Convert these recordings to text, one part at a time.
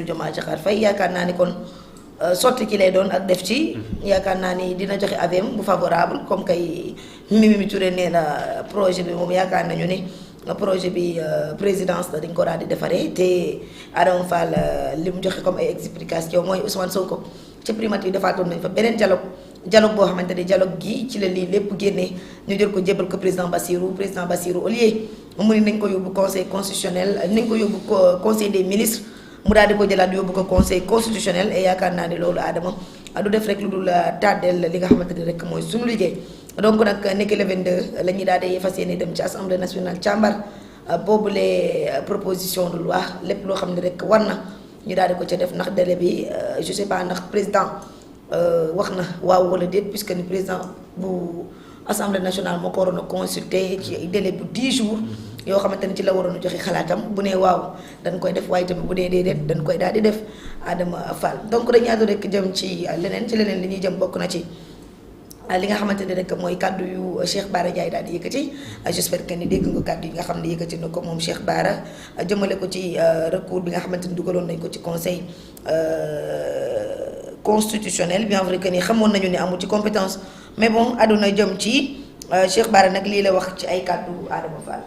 Diomaye Diakhar Faye yaakaar naa ni kon sotti ci lay doon ak def ci. yaakaar naa ni dina joxe avis bu favorable comme kay Mimi Touré nee na projet bi moom yaakaar nañu ni projet bi présidence la dañ ko daal di defaree te Adama Fall li mu joxe comme ay explication mooy Ousmane Sonko ci primature defaatoon nañ fa beneen dialogue boo xamante ni dialogue gi ci la lii lépp génnee ñu jël ko jébal ko président Bassirou au lieu mu ni nañ ko yóbbu conseil constitutionnel nañ ko yóbbu conseil des ministres. mu daal di ko jëlaat yóbbu ko conseil constitutionnel et yaakaar naa ni loolu Adama du def rek lu dul tàddeel li nga xamante ni rek mooy suñu liggéey donc nag nekk le 22 la ñuy daal di fas yéene dem ci assemblée nationale càmbar boobule proposition de loi lépp loo xam ne rek war na ñu daal di ko ca def ndax délai bi je sais pas ndax président wax na waaw wala déet puisque ni président bu assemblée nationale moo ko waroon a consulter ci délai bu 10 jours. yoo xamante ni ci la waroon a joxe xalaatam bu nee waaw dañ koy def waaye tamit bu dee déedéet dañ koy daal di def Adama Fall donc dañuy àddu rek jëm ci leneen li ñuy jëm bokk na ci li nga xamante ni rek mooy kàddu yu Cheikh Bara Ndiaye daal di yëkkati j'espère que ni dégg nga kàddu yi nga xam ne yëkkati na ko moom Cheikh Bara jëmale ko ci recours bi nga xamante ni dugaloon nañ ko ci conseil constitutionnel bien vrai que ni xamoon nañu ne amul ci compétence mais bon àdduna jëm ci Cheikh Bara nag lii la wax ci ay kàddu Adama Fall.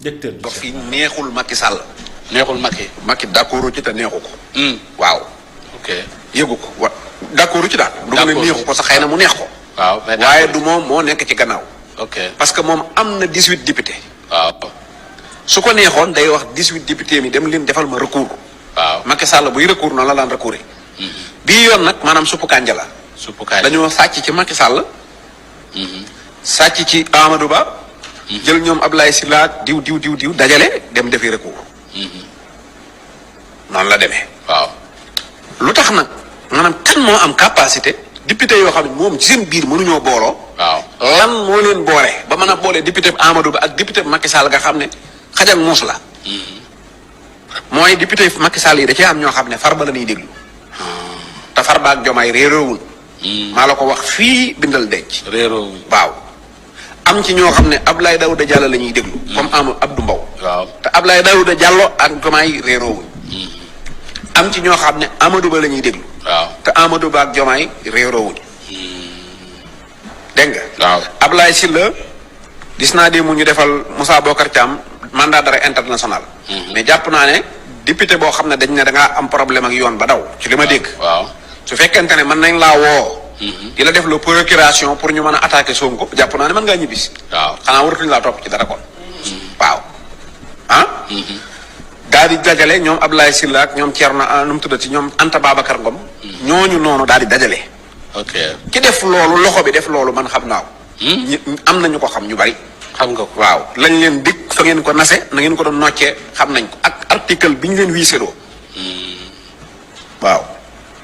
docteur dox fi neexul Macky Sall. neexul Macky. Macky d'accord ci te neexu ko. waaw. ok yëgu ko wa d'accord ci daal. du ma ne neexu ko sax xëy na mu neex ko. waaw waaye du moom moo nekk ci gannaaw. ok parce que moom am na 18 députés. waaw. su ko neexoon day wax 18 députés mi dem leen defal ma recours. waaw Macky Sall buy recours noonu la daan recours. bii yoon nag maanaam suppu kànja la. suppu kànja dañoo sàcc ci Macky Sall. sàcc ci Amadou Ba. jël ñoom Ablaye Sylla diw dajale dem defi recours. noonu la demee. waaw. lu tax nag maanaam kan moo am capacité député yoo xam ne moom ci seen biir mënuñoo booloo. waaw lan moo leen boole ba mën a boole député Amadou Ba ak député Macky Sall nga xam ne xaj ak muus la. mooy député Macky Sall yi da cee am ñoo xam ne Farba la ñuy déglu. te Farba ak Diomaye réeroowul. maa la ko wax fii bindal denc. réeroowul waaw. am ci ñoo xam ne Abdoulaye Daouda Diallo la ñuy déglu. comme Abdou Mbow. waaw te Abdoulaye Daouda Diallo ak Diomaye réeroowuñ. am ci ñoo xam ne Amadou Ba la ñuy déglu. waaw te Amadou Ba ak Diomaye réeroowuñ. dégg nga. waaw Abdoulaye Sylla gis naa di mu ñu defal Moussa Bocar Thiam mandat d'arrêt international. mais jàpp naa ne député boo xam ne dañ ne da ngaa am problème ak yoon ba daw. ci li ma dégg. waaw su fekkente ne mën nañ laa woo. di la def la procuration pour ñu mën a attaquer Sonko jàpp naa ne mën ngaa ñibbisi. waaw xanaa waratuñ laa topp ci dara kon. waaw ah. daal di dajale ñoom Abdoulaye Sylla ak ñoom Thierno nu mu tuddati ñoom Anta Babacar Ngom. ñooñu noonu daal di dajale. ok ki def loolu loxo bi def loolu man xam naa ko. am na ñu ko xam ñu bari. xam nga ko waaw lañ leen dikk fa ngeen ko nase na ngeen ko doon noccee xam nañ ko ak article bi ñu leen wiiseloo. waaw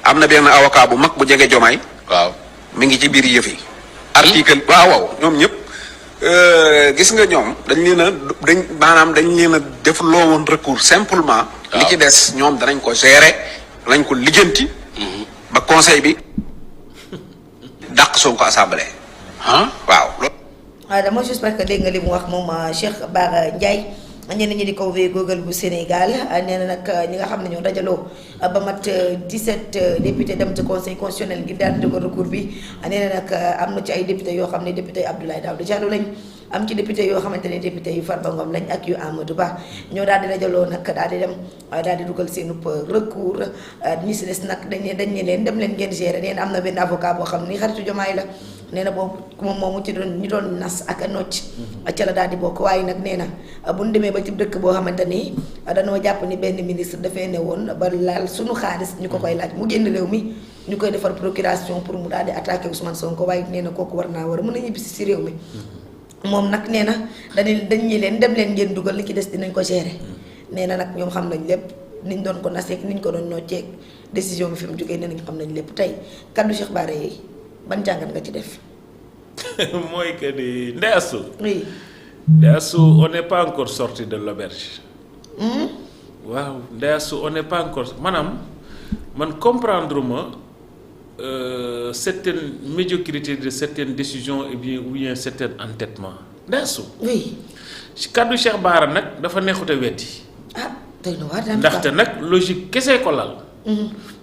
am na benn avocat bu mag bu jege Diomaye. waaw mi ngi ci biir yëf yi. article waaw ñoom ñëpp gis nga ñoom dañ leen a def loo woon recours simplement. li ci des ñoom danañ ko gérer danañ ko lijjanti. ba conseil bi dàq Sonko assemblée. waaw. dama j'espère que dégg nga li mu wax moom Cheikh Bara Ndiaye ñenn ñi di ko wéy Google bu Sénégal nee na nag ñi nga xam ne ñoo dajaloo ba mat 17 députés dem ci conseil constitutionnel ngir daal di ko recours bi nee na nag am na ci ay députés yoo xam ne député Abdoulaye Daouda Diallo lañ am ci député yoo xamante ne député yu Farba Ngom lañ ak yu Amadou Ba ñoo daal di dajaloo nag daal di dem daal di dugal seen recours ñi si des nag dañ ne leen dem leen ngeen gérer nee na am na benn avocat boo xam ni xaritu Diomaye la nee na boobu moom moomu ci doon ñu doon nas ak a nocc ca la daal di bokk waaye nag nee na bu ñu demee ba ci dëkk boo xamante ni dañoo jàpp ni benn ministre dafay ne woon ba laal suñu xaalis ñu ko koy laaj mu génn réew mi ñu koy defar procuration pour mu daal di attaquer Ousmane Sonko waaye nee na kooku war naa war a mën a ñibbisi si réew mi moom nag nee na dañ ñi leen dem leen ngeen dugal li ci des dinañ ko gérer nee na nag ñoom xam nañ lépp niñ doon ko naseek niñ ko doon nocceeg décision bi fi mu jógee nee nañ xam nañ lépp tey kaddu Cheikh Bara yi ban jàngat nga ci def. mooy que ni Ndeye Astou. oui. Ndeye Astou on n'est pas encore sorti de l'auberge. waaw Ndeye Astou on n'est pas encore maanaam man comprendre ma certaine médiocrité de certaines décisions ou bien certain entêtement Ndeye Astou. oui. ci kaddu Cheikh Bara nag dafa neexute weddi. ndaxte nag logique kese ko lal.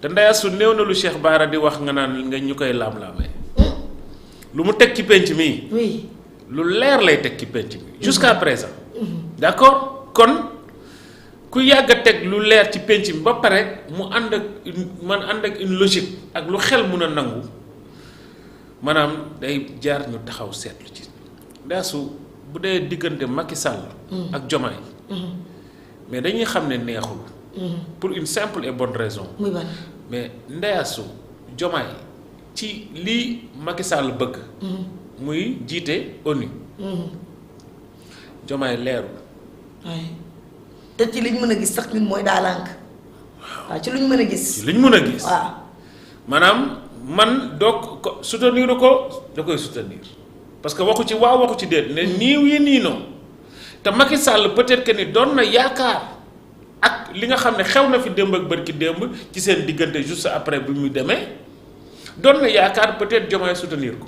te ndaya su néew na lu Cheikh Bara di wax nga naan nga ñu koy laam-laamee. lu mu teg ci penc mi. oui lu leer lay teg ci penc mi. jusqu'à présent. d'accord kon ku yàgg a teg lu leer ci penc mi ba pare mu ànd ak une logique ak lu xel mun a nangu maanaam day jaar ñu taxaw seetlu ci ndaya su bu dee diggante Macky Sall. ak Diomaye. mais dañuy xam ne neexul. pour une simple et bonne raison. mais ndeyasu Diomaye ci lii Macky Sall bëgg. muy jiite ONU. Diomaye leerul. te ci liñ mën a gis sax ñun mooy daalank. waaw ci luñ mën a gis. ci liñ mën a gis. waaw maanaam man doo ko soutenir ko da koy soutenir parce que waxu ci waaw waxu ci déet ne niiw yi nii non te Macky Sall peut-être que ni doon na yaakaar. ak li nga xam ne xew na fi démb ak bërki démb ci seen diggante juste après bi mu demee doon na yaakaar peut-être Diomaye soutenir ko.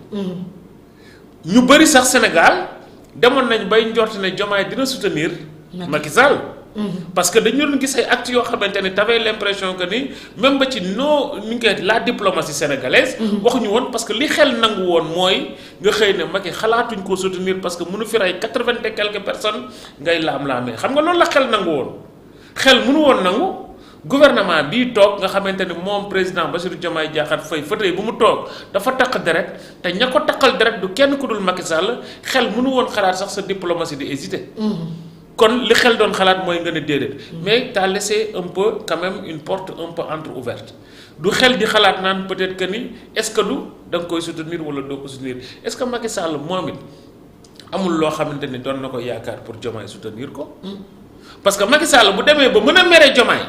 ñu bëri sax Sénégal demoon nañ bay njort ne Diomaye dina soutenir Macky Sall. parce que dañu doon gis ay actes yoo xamante ne t'avais l'impression que ni même ba ci la diplomatie sénégalaise. waxuñu woon parce que li xel nangu woon mooy nga xëy ne Macky xalaatuñ koo soutenir parce que mënu fi rey 80 et quelques personnes ngay laam-laamee xam nga loolu la xel nangu woon. xel mënu woon nangu gouvernement bii toog nga xamante ni moom président Bassirou Diomaye Diakhar Faye fauteuil bu mu toog dafa taq deret te ña ko taqal deret du kenn ku dul Macky Sall xel mënu woon xalaat sax sa diplomatie di hésiter. kon li xel doon xalaat mooy nga ne déedéet. mais t'as laissé un peu quand même une porte un peu entrouverte du xel di xalaat naan peut-être que ni est-ce que du da nga koy soutenir wala doo ko soutenir est-ce que Macky Sall moom it amul loo xamante ni doon na ko yaakaar pour Diomaye soutenir ko. parce que Macky Sall bu demee ba mën a mere Diomaye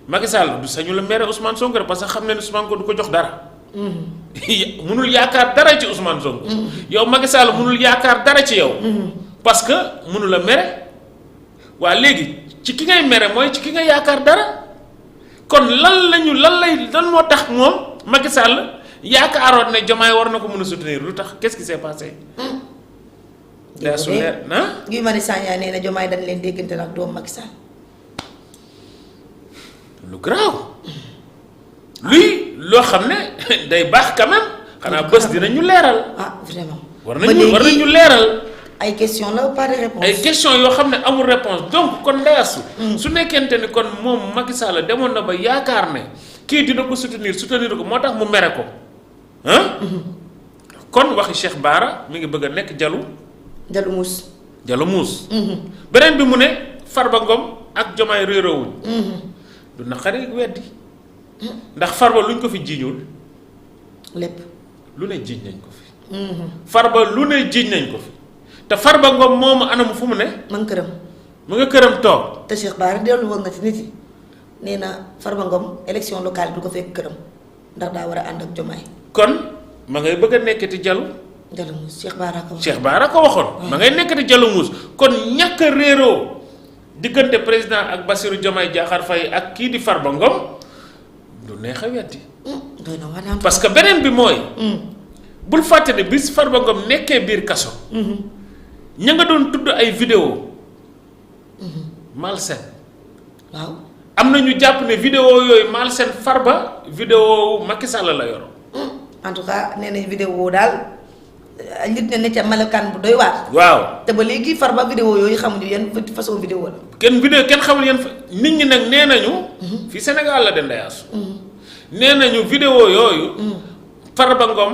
Macky Sall du sañu la mere Ousmane Sonko parce que xam ne Ousmane Sonko du ko jox dara. mënul yaakaar dara ci Ousmane Sonko. yow Macky Sall mënul yaakaar dara ci yow. parce que mënu la mere waa léegi ci ki ngay mere mooy ci ki nga yaakaar dara kon lan moo tax moom Macky Sall yaakaaroon ne Diomaye war na ko mën a soutenir lu tax qu'est-ce qui s'est passé. daa su leer na Guy Marius Sagna nee na Diomaye dañ leen déggante nag doomu Macky Sall. lu grave luy loo xam ne day baax quand même xanaa bés dinañu leeral. vraiment. war nañu leeral. ay question la pas de réponse. ay question yoo xam ne amul réponse donc kon ndeyasu su nekkente ni kon moom Macky Sall demoon na ba yaakaar ne kii dina ko soutenir ko moo tax mu mere ko kon waxi Cheikh Bara mi ngi bëgg a nekk jalu muus beneen bi mu ne Farba Ngom ak Diomaye réeroowuñ du naqari weddi ndax Farba luñ ko fi jiiñul lépp lu ne jiiñ nañ ko fi Farba lu ne jiiñ nañ ko fi te Farba Ngom moomu anamu fu mu ne mu nga këram toog te Cheikh Bara dellu woon na ci nit yi nee na Farba Ngom élection locale du ko fekk këram ndax daa war a ànd ak Diomaye kon ma ngay bëgg a nekkati jalu muus Cheikh Bara ko waxoon ma ngay nekkati jalu muus kon ñàkk a réeroo diggante président ak Bassirou Diomaye Diakhar Faye ak kii di Farba Ngom du neex a weddi parce que beneen bi mooy bul fàtte ne bis Farba Ngom nekkee biir kaso ña nga doon tudd ay vidéo malsaine waaw am na ñu jàpp ne vidéo yooyu malsaine Farba vidéo Macky Sall la yoro en tout cas nee nañ vidéo daal nit ne ca melokaan bu doy waar. waaw te ba léegi Farba vidéo yooyu xamuñu yan façon vidéo la. kenn xamul yan nit ñi nag nee nañu. fii Sénégal la de ndeyaasu. nee nañu vidéo yooyu. Farba Ngom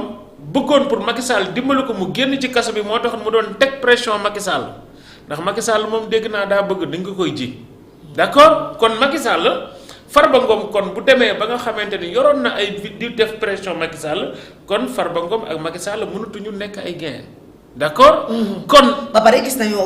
bëggoon pour Macky Sall dimbali ko mu génn ci kaso bi moo tax mu doon teg pression Macky Sall ndax Macky Sall moom dégg naa daa bëgg dañ ko koy ji. d'accord kon Macky Sall Farba Ngom kon bu demee ba nga xamante ni yoroon na ay di def pression Macky Sall kon Farba Ngom ak Macky Sall mënatuñu nekk ay gain d'accord. kon ba pare gis nañu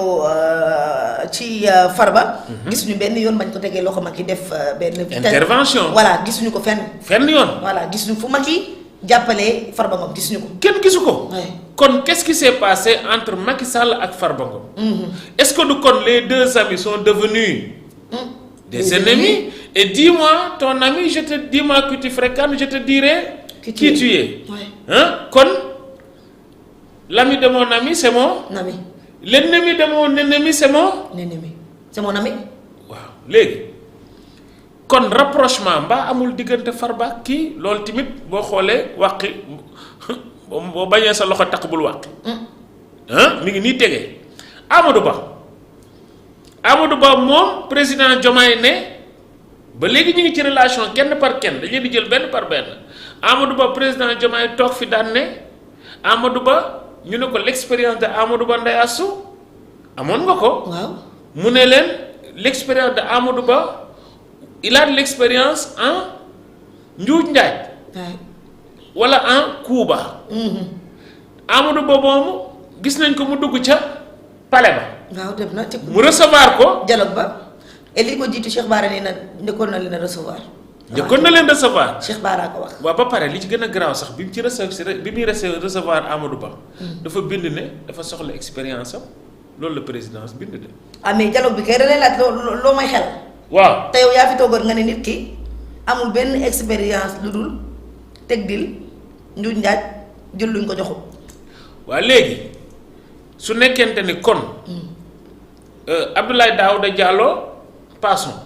ci Farba. gisuñu benn yoon bañ ko tegee loxo Macky def benn. intervention voilà gisuñu ko fenn yoon. voilà gisuñu fu Macky jàppale Farba Ngom gisuñu ko. kenn gisu ko. kon qu'est-ce qui s'est passé entre Macky Sall ak Farba Ngom. est-ce que du kon les deux amis sont devenus. des ennemis. Et dis-moi, ton ami, dis-moi que tu fréquentes, je te dirai qui tu es. Ouais. Hein? Kon, l'ami de mon ami, c'est mon ami. L'ennemi de mon ennemi, c'est mon ennemi. C'est mon ami. Waaw léegi kon rapprochement mbaa amul diggante Farba kii loolu tamit boo xoolee wàqi boo bañee sa loxo takk bul wàqi mi ngi nii tegee Amadou Ba moom président Diomaye ne ba léegi ñu ngi ci relation kenn par kenn dañuy di jël benn par benn Amadou Ba président Diomaye toog fi daan ne Amadou Ba ñu ne ko l'expérience de Amadou Ba Ndeye Assou amoon nga ko. waaw mu ne leen l'expérience de Amadou Ba il a de l'expérience en njuuj njaaj wala en kuuba. Amadou Ba moomu gis nañ ko mu dugg ca palais ba. waaw dem na mu recevoir ko. dialogue ba et li ko jiitu Cheikh Bara nee na njëkkoon na leen a recevoir. njëkkoon na leen recevoir. Cheikh Bara ko wax. waaw ba pare li ci gën a garaaw sax bi mu ci recevoir Amadou Ba. dafa bind ne dafa soxla expérience am loolu la présidence bind de. ah mais dialogue bi kay da lay laaj loo may xel. waaw te yow yaa fi toogoon nga ne nit ki amul benn expérience lu dul teg dil njuuj njaaj jël luñ ko joxul. waa léegi su nekkente ni kon. Abdoulaye Daouda Diallo passons.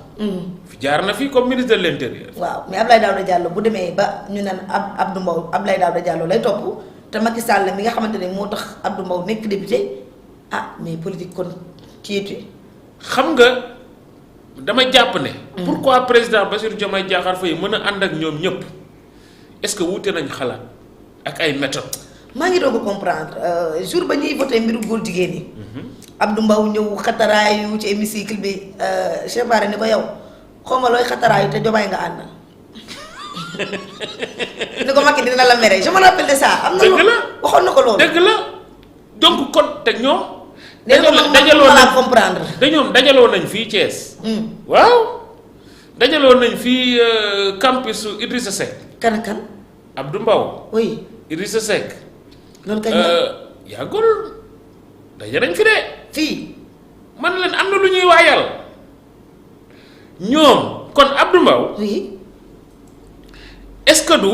fi jaar na fi comme ministre de l'intérieur. waaw mais Abdoulaye Daouda Diallo bu demee ba ñu naan Abdou Mbow Abdoulaye Daouda Diallo lay topp te Macky Sall mi nga xamante ne moo tax Abdou Mbow nekk député mais politique kon ci xam nga dama jàpp ne. pourquoi président Bassirou Diomaye Diakhar Faye mën a ànd ak ñoom ñëpp est-ce que wuute nañ xalaat ak ay méthodes. maa ngi doog a comprendre jour ba ñuy voté mbiru góor jigéen ñi. Abdou Mbow ñëw xataraayu ci hémicycle bi Cheikh Bara ni ko yow xaw ma looy xataraayu te Diomaye nga ànd. ni ko Macky dina la mere je me rappelle de ça. am na lu waxoon na ko loolu. dëgg la donc kon te ñoom. dajaloo nañ comprendre. dajaloo nañ fii Thiès. waaw dajaloo nañ fii campus Idrissa Seck. kan kan. Abdou Mbow. oui Idrissa Seck. loolu kañ yàggul daje nañ fi de. fii. man leen am na lu ñuy waayal ñoom kon Abdou Mbow. oui. est-ce que du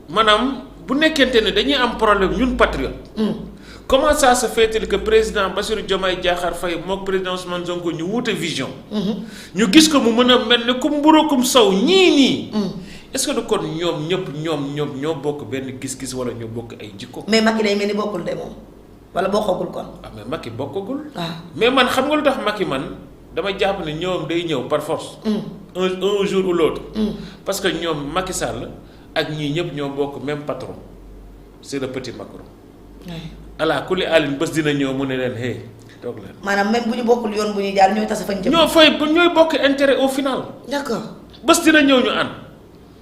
maanaam bu nekkente ne dañuy am problème ñun patriote. comment ça se fait-il que président Bassirou Diomaye Diakhar Faye mook président Ousmane Sonko ñu wuute vision. ñu gis ko mu mën a mel ne comme mburu comme sow ñii. est-ce que du kon ñoom ñëpp ñoo bokk benn gis-gis wala ñoo bokk ay jikko. mais Macky day mel ni bokkul de moom wala bokkagul kon. mais Macky bokkagul. mais man xam nga lu tax Macky man dama jàpp ne ñoom day ñëw par force. un jour ou l'autre. parce que ñoom Macky Sall ak ñii ñëpp ñoo bokk même patron c'est le petit Macron. ala kulli alin bés dina ñëw mu ne leen hey toog leen. maanaam même bu ñu bokkul yoon bu ñuy jaar ñooy tase fañ jëm. ñooy bokk intérêt au final. d'accord bés dina ñëw ñu ànd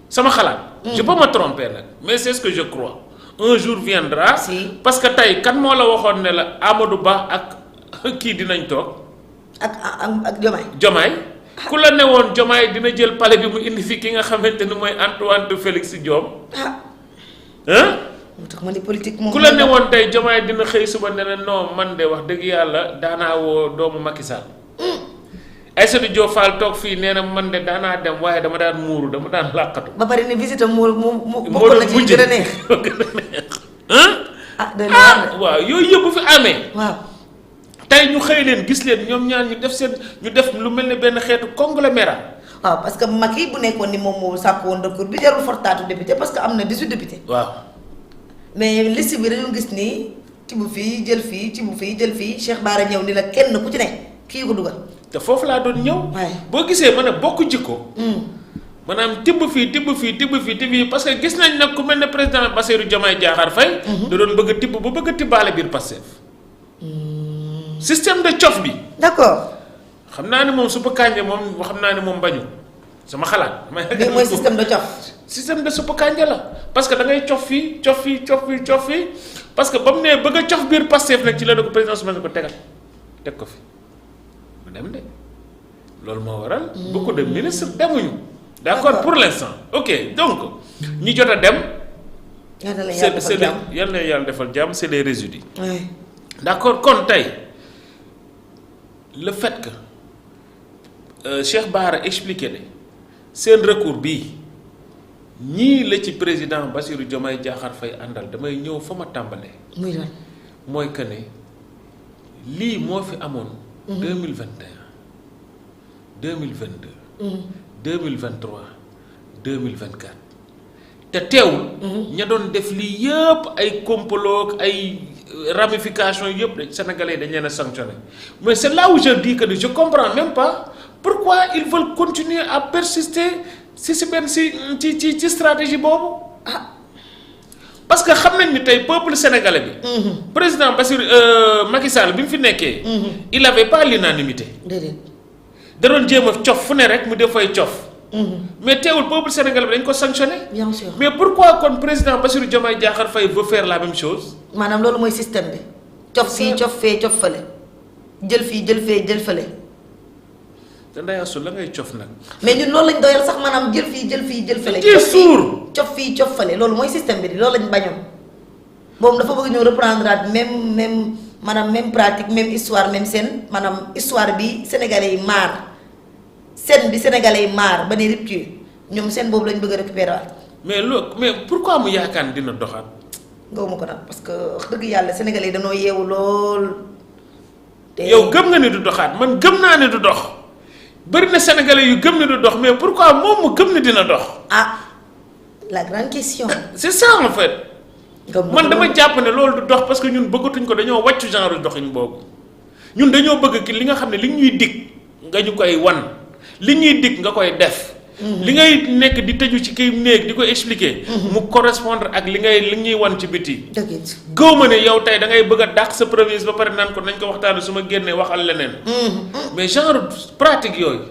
sama xalaat. je peux me tromper nag mais c'est ce que je crois un jour viendra. si parce que tey kan moo la waxoon ne la Amadou Ba ak kii dinañ toog. ak Diomaye. Diomaye ku la newoon Diomaye dina jël palais bi mu indi fi ki nga xamante ni mooy Antoine Félix Diome. moo tax ma ni politique moom. ku la newoon tey Diomaye dina xëy suba ne la non man de wax dëgg yàlla daanaa woo doomu Macky Sall. Aïssatou Diop Fall toog fii nee na man de daanaa dem waaye dama daan muuru dama daan làqatu. ba pare ni visite mu bokk na ci gën a neex. waaw yooyu yëpp bu fi amee. waaw tey ñu xëy leen gis leen ñoom ñaar ñu def lu mel ne benn xeetu conglomérat. waaw parce que Macky bu nekkoon ni moom moo sàkk woon recours bi jarul fortaatu député parce que am na 18 députés. waaw mais liste bi dañu gis ni tibb fii jël fii tibb fii jël fii Cheikh Bara ñëw ni la kenn ku ci ne kii ko dugal. te foofu laa doon ñëw. boo gisee ma ne bokk jikko. maanaam tibb fii parce que gis nañ nag ku mel ne président Bassirou Diomaye Diakhar Faye. da doon bëgg a tibb ba bëgg a tibbaale biir Pastef. système de cof bi. d'accord. xam naa ne moom suppu kànja moom xam naa ne moom bañu sama xalaat. bii mooy système de cof. système de suppu kànja la parce que da ngay cof fii parce que ba mu nee bëgg a cof biir Pastef nag ci la ko président Ousmane ko tegal teg ko fi mu dem de loolu moo waral. beaucoup de ministres demuñu. d'accord pour l'instant ok donc ñi jot a dem. yal na yàlla defal jàmm c'est les résidus. d'accord kon tey le fait que Cheikh Bara expliqué ne seen recours bii ñii la ci président Bassirou Diomaye Diakhar Faye àndal damay ñëw fa ma tàmbalee. muy lan mooy que ne lii moo fi amoon. 2021 2022. 2023 2024 te teewul. ña doon def lii yëpp ay complot ay ramifications yëpp de Sénégalais dañ leen a sanctionné mais c'est là où je dis que je comprends même pas pourquoi ils veulent continuer à persister ci stratégie boobu. parce que xam nañ ni tey peuple sénégalais bi. président Bassirou Macky Sall bi mu fi nekkee. il avait pas l'unanimité. déedéet. da doon jéem a cof fu ne rek mu def fay cof. mais teewul peuple sénégalais bi dañ ko sanctionné. bien sûr mais pourquoi kon président Bassirou Diomaye Diakhar Faye veut faire la même chose. maanaam loolu mooy système bi. cof fii cof fee cof fële jël fii jël fee jël fële. te ndeyaasu la ngay cof nag. mais ñun loolu lañ doyal sax maanaam jël fii jël fii jël fële. ci suur cof fii cof fële loolu mooy système bi di loolu lañ bañoon. boobu dafa bëgg ñëw reprendre at même maanaam même pratique même histoire même scène maanaam histoire bi sénégalais yi maar scène bi sénégalais yi maar ba ne rupture ñoom scène boobu lañ bëgg a récupérer waat. mais pourquoi mu yaakaar dina doxaat. gëwuma ko nag parce que wax dëgg yàlla sénégalais yi dañoo yeewu lool. te yow gëm nga ni du doxaat man gëm naa ne du dox bëri na sénégalais yu gëm ni du dox mais pourquoi moom mu gëm ni dina dox. ah la grande question. c'est ça en fait. man dama jàpp ne loolu du dox parce que ñun bëggatuñ ko dañoo wàccu genre doxin boobu ñun dañoo bëgg ki li nga xam ne li ñuy dig nga ñu koy wan li ñuy dig nga koy def. li ngay nekk di tëju ci kii néeg di ko expliquer. mu correspondre ak li ñuy wan ci biti. dëgg gëw ma ne yow tey da ngay bëgg a dàq sa premise ba pare naan ko nañ ko waxtaanee su ma génnee waxal leneen. mais genre pratique yooyu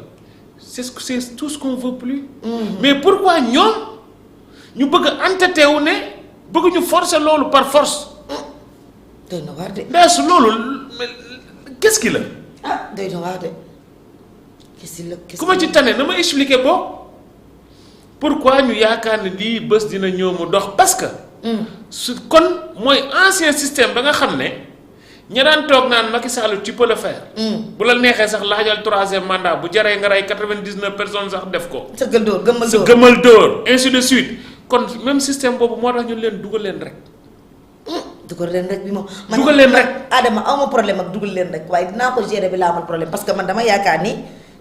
c'est tout ce qu'on veut plus. mais pourquoi ñoom ñu bëgg a entêté wu ne. bëgg ñu forcer loolu par force. doy na waar de. su loolu qu'est-ce qui la. doy na waar de. ku ma ci tane na ma expliquer boo pourquoi ñu yaakaar ne lii bés dina ñëw mu dox parce que. su kon mooy ancien système ba nga xam ne ña daan toog naan Macky Sall tu peux le faire. bu la neexee sax laajal 3e mandat bu jaree nga rey 99 personnes sax def ko. sa gël dóor gëmmal dóor sa gëmmal dóor ainsi de suite. kon même système boobu moo tax ñu leen dugal leen rek. dugal leen rek bi moom. dugal leen rek Adama awma problème ak dugal leen rek waaye dinaa ko gérer bi laa amal problème parce que man dama yaakaar ni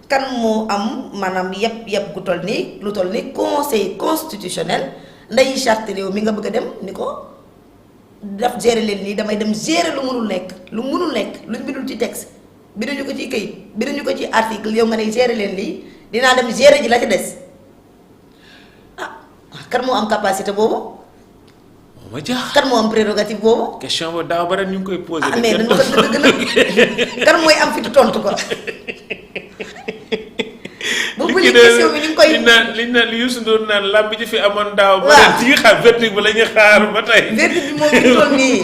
kan moo am maanaam yëpp gu toll nii lu toll nii conseil constitutionnel nday charte réew mi nga bëgg a dem ni ko daf gérer leen nii damay dem gérer lu munul nekk luñ bindul ci texte binduñu ko ci këyit binduñu ko ci article yow nga ne gérer leen lii dinaa dem gérer ji la ci des. kan moo am capacité boobu. moo ma jaax kan moo am prérogative boobu. question boobu daaw ba ren ñu ngi koy posé. mais dañu ko gën a kan mooy am fitu tontu ko. bu bu question bi ñu ngi koy. li naan li Youssou Ndour naan làmb ji fi amoon daaw. waaw ba ren ci xaar verdict ba la ñuy xaar ba tey. verdict bi moom ñu toll nii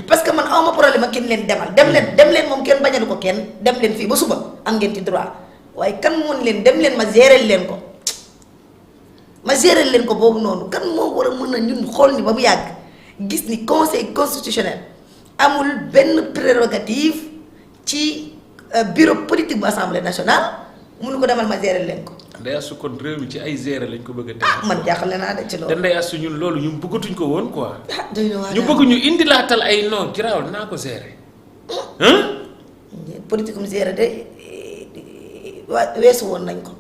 parce que man awma problème ak kenn leen demal dem leen moom kenn bañalu ko kenn dem leen fii ba suba am ngeen ci droit waaye kan moon leen dem leen ma gérer leen ko. ma gérer leen ko boobu noonu kan moo war a mën a ñun xool ni ba mu yàgg gis ni conseil constitutionnel amul benn prérogative ci bureau politique bu assemblée nationale mënu ko demal ma gérer leen ko. Ndeye Astou kon réew mi ci ay gérer lañ ko bëgg a teg. man jaaxle naa de ci loolu. te Ndeye Astou ñun loolu ñu bëggatuñ ko woon quoi. doy na waar ñu bëgg ñu indi laatal ay non giraawal naa ko gérer. politique mu gérer de weesu woon nañ ko.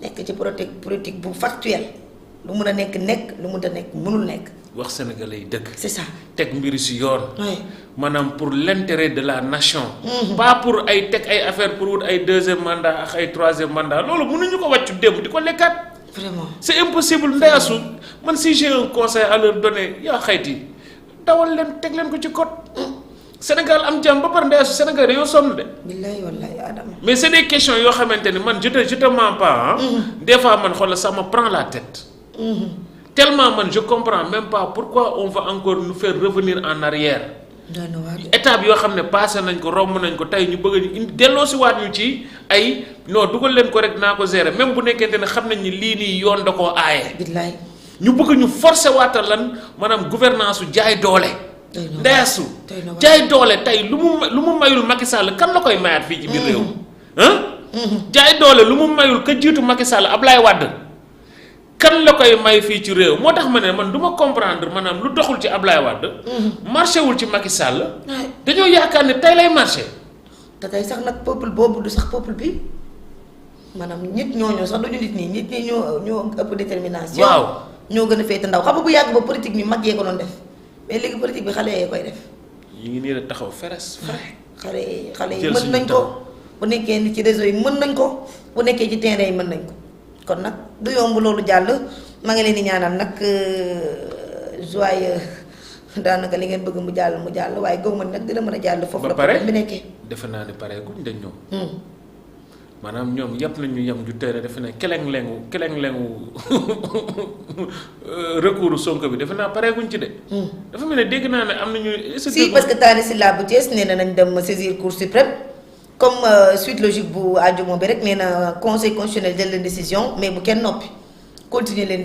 nekk ci politique bu factuel lu mun a nekk lu mun a nekk mënul nekk. wax sénégalais yi dëgg. c'est ça teg mbiri si yoon. oui maanaam pour l'intérêt de la nation. pas pour ay teg ay affaire pour wut ay 2e mandat ak ay 3e mandat loolu mënuñu ko wàccu démb di ko lekkaat. vraiment c'est impossible Ndeye Astou man si j'ai un conseil à leur donner yaa xayti dawal leen teg leen ko ci code. Sénégal am jàmm ba pare Ndeye Astou Sénégal dañoo sonn de. billahi wallahi Adama. mais c'est des questions yoo xamante ni man je te mens pas des fois man xoolal ça me prend la tête. tellement man je comprends même pas pourquoi on va encore nous faire revenir en arrière. étape yoo xam ne passé nañ ko romb nañ ko tey ñu bëgg a indi delloosiwaat ñu ci ay non dugal leen ko rek naa ko gérer même bu nekkente ne xam nañ ni lii nii yoon da koo aaye. billahi ñu bëgg ñu forcer waatal lan maanaam gouvernance su jaay doole. Ndeye Astou jaay doole tey lu mu mayul Macky Sall kan la koy mayaat fii ci biir réew. jaay doole lu mu mayul ka jiitu Macky Sall Ablaye Wade kan la koy may fii ci réew moo tax ma ne man du ma comprendre maanaam lu doxul ci Ablaye Wade. marché wul ci Macky Sall. dañoo yaakaar ne tey lay marché. te tey sax nag peuple boobu du sax peuple bi maanaam nit ñooñu sax duñu nit nii nit ñi ñoo ëpp détermination. waaw ñoo gën a féete ndaw xam nga bu yàgg ba politique bi mag yee ko doon def mais léegi politique bi xale yee koy def. ñu ngi nii la taxaw feres xale yi mën nañ ko bu nekkee ni ci réseau yi mën nañ ko bu nekkee ci terrain yi mën nañ ko kon nag du yomb loolu jàll ma ngi leen di ñaanal nag joyeux daanaka li ngeen bëgg mu jàll waaye gaw ma nag dina mën a jàll foofu la problème bi nekkee. defe naa ne pare guñ dañ ñoom. maanaam ñoom yàpp nañu yem ju teel defe naa keleng lengu recours Sonko bi defe naa pareeguñ ci de. dafa mel ne dégg naa ne am nañu. si parce que Talla Sylla bu Thiès nee na nañ dem saisir Cour suprême comme suite logique bu àjjuma bi rek nee na conseil constitutionnel jël leen décision mais bu kenn noppi continuer leen.